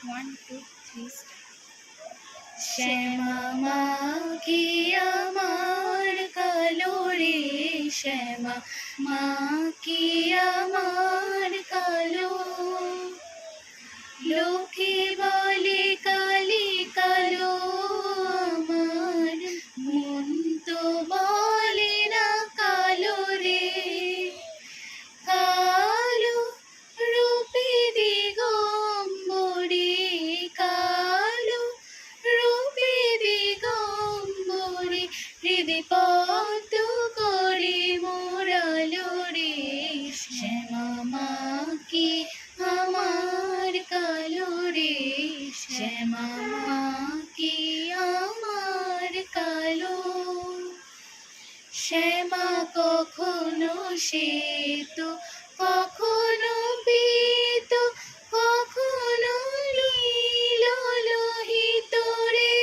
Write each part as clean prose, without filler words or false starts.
1 2 3 start. শ্যামা মা কি আমার কালো রে, শ্যামা মা কি আমার কালো। লোকে বলে কালি কালো, আমার মন তো বলে না কালো রে। কালো রূপে দিগম্বরে, কালো রূপে দিগম্বরে, হৃদয় পদ্ম করে মোরালো রে। শ্যামা মা কি আমার কালো রে, শ্যামা মা কি আমার কালো। শ্যামা কখনো শ্বেত, কখনো পীত, কখনো নীল লোহিত রে।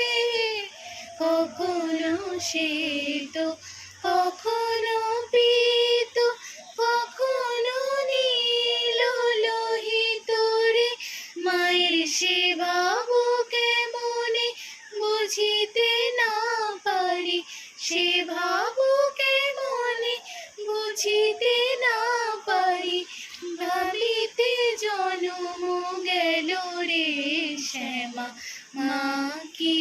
কখনো শ্বেত, কখনো পীত, কখনো নীল লোহিত রে। মায়ের সেবা বুকে মনে বুঝিতে না পারি, সে ভাবুকে মনে বুঝিতে না পারি। ভাবিতে জনম গেল রে, শ্যামা মা কি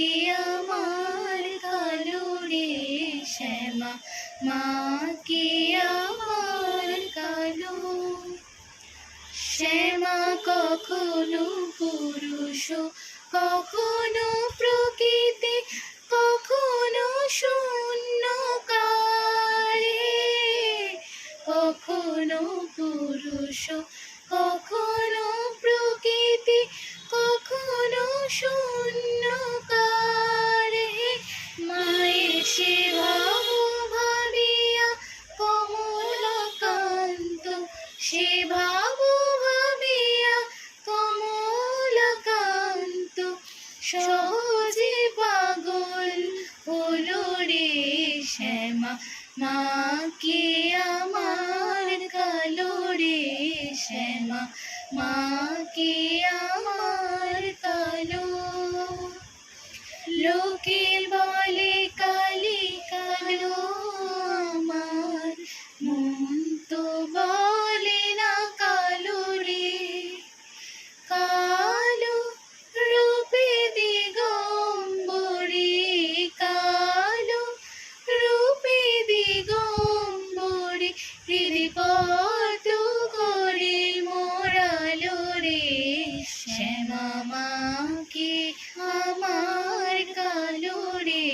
আমার কালো রে, শ্যামা মা কি আমার কালো। শ্যামা কখনো পুরুষ, কখনো প্রকৃতি, কখনো শূন্যকারে। কখনো পুরুষ, কখনো প্রকৃতি, কখনো শূন্যকারে। মায়ের সেবা ভাবিয়া কমলাকান্ত, সে ভাবো ভাবিয়া কমলাকান্ত, সহজে পাগল হলো রে। শ্যামা মা কি আমার কালো রে, শ্যামা মা কি আমার কালো। লোকে বলে কালি কালো, আমার মন তো বলে না কালো রে। কালো রূপে দিগম্বরে, কালো রূপে দিগম্বরে, হৃদয় পদ্ম করে মোরালো রে। শ্যামা মা কি আমার কালো রে,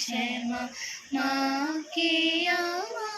শ্যামা মা কি আমার